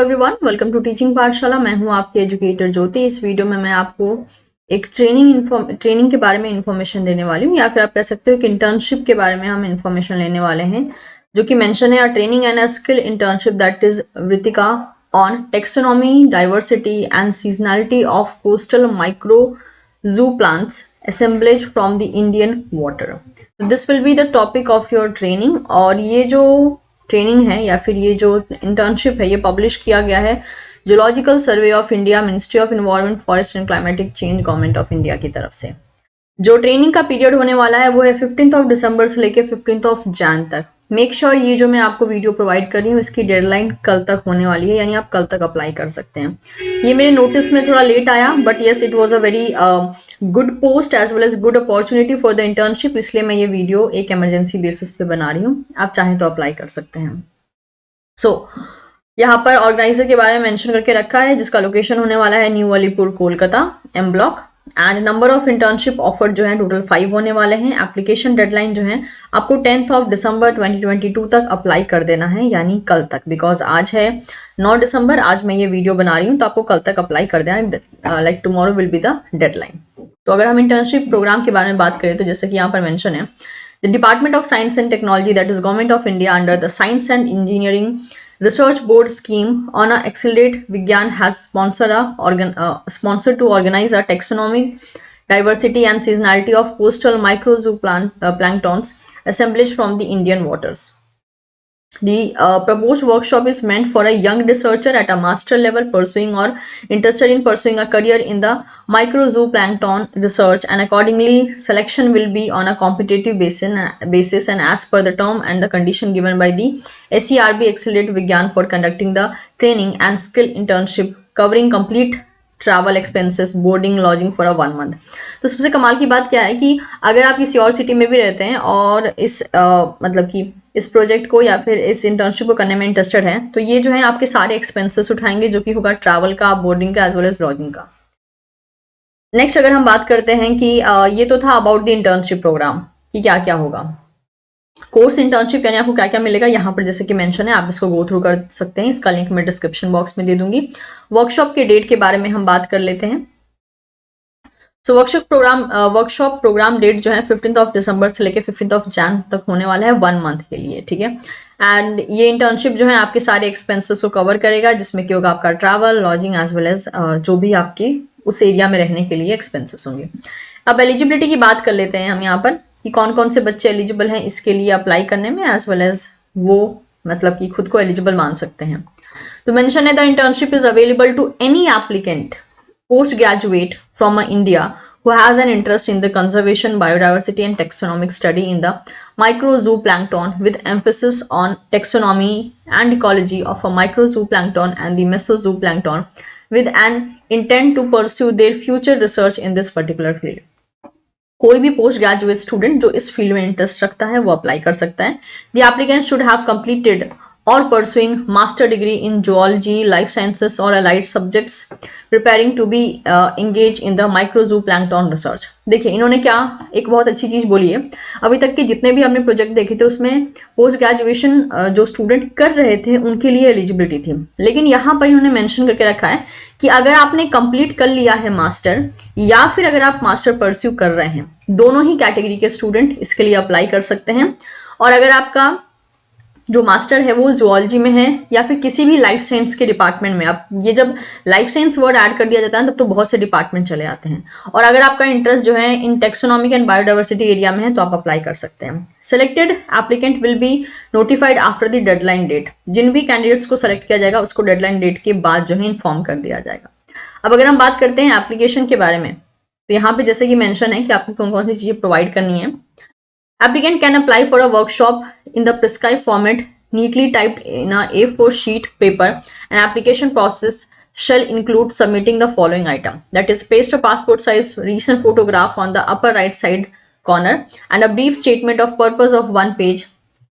Everyone, welcome to teaching पाठशाला। मैं हूं आपकी एजुकेटर ज्योति। इस वीडियो में मैं आपको एक ट्रेनिंग के बारे में इंफॉर्मेशन देने वाली हूं, या फिर आप कह सकते हो कि इंटर्नशिप के बारे में हम इंफॉर्मेशन लेने वाले हैं, जो कि मेंशन है training and a skill internship that is Vritika on taxonomy, diversity and seasonality of coastal micro zoo plants assemblage from the Indian water. So this will be the topic of your training। और ये जो training है या फिर ये जो internship है, ये पब्लिश किया गया है zoological survey of India, ministry of environment, forest and climatic change, government of India की तरफ से। जो ट्रेनिंग का पीरियड होने वाला है वो है 15 दिसंबर से लेकर 15 जैन तक। मेक श्योर ये जो मैं आपको वीडियो प्रोवाइड कर रही हूँ इसकी डेडलाइन कल तक होने वाली है, यानी आप कल तक अप्लाई कर सकते हैं। ये मेरे नोटिस में थोड़ा लेट आया, but yes it was a very good post as well as good opportunity for the internship, इसलिए मैं ये वीडियो एक इमरजेंसी बेसिस पे बना रही हूँ। आप चाहें तो अप्लाई कर सकते हैं। यहाँ पर ऑर्गेनाइजर के बारे में मेंशन करके रखा है, जिसका लोकेशन होने वाला है New Alipore Kolkata, M block. And number of internship offer जो है टोटल 5 होने वाले हैं। एप्लीकेशन डेडलाइन जो है आपको 10 दिसंबर 2022 तक अप्लाई कर देना है, यानी कल तक, बिकॉज आज है 9 दिसंबर, आज मैं ये वीडियो बना रही हूँ, तो आपको कल तक अप्लाई कर देना है, like tomorrow will be the deadline. तो अगर हम इंटर्नशिप प्रोग्राम के बारे में बात करें तो जैसे कि यहाँ पर मेंशन है, the department of science and technology that is government of India under the science and engineering Research Board scheme on a Accelerate Vigyan has sponsored to organize a taxonomic diversity and seasonality of coastal microzoo planktons assemblage from the Indian waters. The proposed workshop is meant for a young researcher at a master level pursuing or interested in pursuing a career in the microzooplankton research, and accordingly selection will be on a competitive basis and as per the term and the condition given by the SERB Accelerate Vigyan for conducting the training and skill internship covering complete travel expenses, boarding, lodging for a 1 month. तो सबसे कमाल की बात क्या है कि अगर आप किसी और सिटी में भी रहते हैं और इस मतलब कि इस प्रोजेक्ट को या फिर इस इंटर्नशिप को करने में इंटरेस्टेड हैं, तो ये जो है आपके सारे एक्सपेंसेस उठाएंगे, जो कि होगा ट्रैवल का, बोर्डिंग का, एज वेल एज लॉजिंग का। नेक्स्ट अगर हम बात करते हैं कि ये तो था अबाउट द इंटर्नशिप प्रोग्राम कि क्या क्या होगा। कोर्स इंटर्नशिप यानी आपको क्या क्या मिलेगा, यहाँ पर जैसे कि मेंशन है, आप इसको गो थ्रू कर सकते हैं, इसका लिंक मैं डिस्क्रिप्शन बॉक्स में दे दूंगी। वर्कशॉप के डेट के बारे में हम बात कर लेते हैं। सो वर्कशॉप प्रोग्राम डेट जो है 15 दिसंबर से लेकर 15 जैन तक होने वाला है, 1 मंथ के लिए, ठीक है। एंड ये इंटर्नशिप जो है आपके सारे एक्सपेंसेस को कवर करेगा, जिसमें कि होगा आपका travel, lodging, as well as जो भी आपके उस एरिया में रहने के लिए एक्सपेंसेस होंगे। अब एलिजिबिलिटी की बात कर लेते हैं हम यहाँ पर कि कौन कौन से बच्चे एलिजिबल हैं इसके लिए अप्लाई करने में, एज वेल एज वो मतलब कि खुद को एलिजिबल मान सकते हैं। तो मेंशन है the internship is available to any applicant post graduate from India who has an interest in the conservation, biodiversity and taxonomic study in the microzooplankton with emphasis on taxonomy and ecology of a microzooplankton and the mesozooplankton with an intent to pursue their future research in this particular field। कोई भी post graduate student जो इस field में interest रखता है वो apply कर सकता है। The applicant should have completed or pursuing master degree in zoology, life sciences or allied subjects, preparing to be engaged in the microzooplankton research। देखिए इन्होंने क्या एक बहुत अच्छी चीज बोली है, अभी तक के जितने भी हमने प्रोजेक्ट देखे थे उसमें पोस्ट ग्रेजुएशन जो स्टूडेंट कर रहे थे उनके लिए एलिजिबिलिटी थी, लेकिन यहाँ पर इन्होंने मेंशन करके रखा है कि अगर आपने कंप्लीट कर लिया है मास्टर, या फिर अगर आप मास्टर परस्यू कर रहे हैं, दोनों ही कैटेगरी के स्टूडेंट इसके लिए अप्लाई कर सकते हैं। और अगर आपका जो मास्टर है वो जुअलॉजी में है या फिर किसी भी लाइफ साइंस के डिपार्टमेंट में, अब ये जब लाइफ साइंस वर्ड ऐड कर दिया जाता है तब तो बहुत से डिपार्टमेंट चले आते हैं। और अगर आपका इंटरेस्ट जो है in taxonomic and biodiversity area में है तो आप अप्लाई कर सकते हैं। Selected applicant will be notified after the deadline date. जिन भी कैंडिडेट्स को सेलेक्ट किया जाएगा उसको डेडलाइन डेट के बाद जो है इन्फॉर्म कर दिया जाएगा। अब अगर हम बात करते हैं एप्लीकेशन के बारे में, तो यहाँ पे जैसे कि मेंशन है कि आपको कौन कौन सी चीजें प्रोवाइड करनी है। Applicant can apply for a workshop in the prescribed format, neatly typed in a A4 sheet paper. An application process shall include submitting the following item, that is paste a passport size recent photograph on the upper right side corner and a brief statement of purpose of 1 page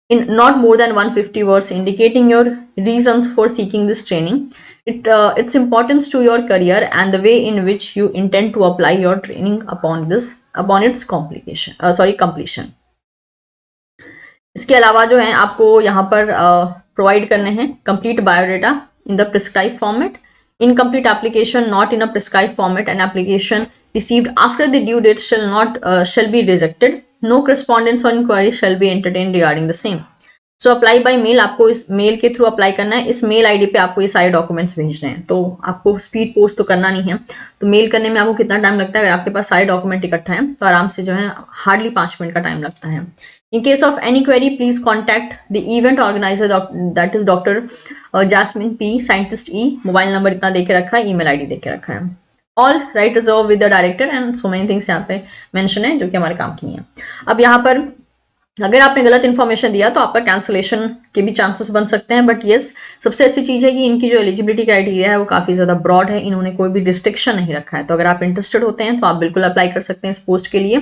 in not more than 150 words indicating your reasons for seeking this training, its importance to your career and the way in which you intend to apply your training upon its completion। इसके अलावा जो है आपको यहाँ पर provide करने हैं complete biodata in the prescribed format. Incomplete application not in a prescribed format, an application received after the due date shall be rejected. No correspondence or inquiry shall be entertained regarding the same. So apply by mail, आपको इस mail के through apply करना है। इस mail ID पे आपको ये सारे डॉक्यूमेंट्स भेजने हैं। तो आपको स्पीड पोस्ट तो करना नहीं है। तो मेल करने में आपको कितना टाइम लगता है? अगर आपके पास सारे डॉक्यूमेंट इकट्ठा है तो आराम से जो है हार्डली 5 मिनट का टाइम लगता है। In case of any query please contact the event organiser, that is doctor Jasmine P, scientist E. Mobile number इतना देके रखा है, ईमेल आईडी देके रखा है। All right reserve with the director and so many things यहाँ पे mention है जो कि हमारे काम की नहीं है। अब यहाँ पर अगर आपने गलत इन्फॉर्मेशन दिया तो आपका कैंसिलेशन के भी चांसेस बन सकते हैं। बट येस, सबसे अच्छी चीज़ है कि इनकी जो एलिजिबिलिटी क्राइटेरिया है वो काफ़ी ज़्यादा ब्रॉड है, इन्होंने कोई भी रिस्ट्रिक्शन नहीं रखा है। तो अगर आप इंटरेस्टेड होते हैं तो आप बिल्कुल अप्लाई कर सकते हैं इस पोस्ट के लिए।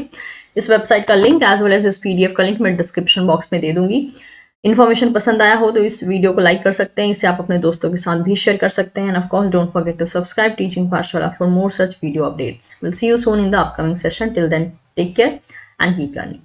इस वेबसाइट का लिंक एज वेल एज इस PDF का लिंक मैं डिस्क्रिप्शन बॉक्स में दे दूंगी। इन्फॉर्मेशन पसंद आया हो तो इस वीडियो को लाइक कर सकते हैं, इसे आप अपने दोस्तों के साथ भी शेयर कर सकते हैं। And of course don't forget to subscribe teaching Pathshala for more such video updates. Will see you soon in the upcoming session. Till then take care and keep learning.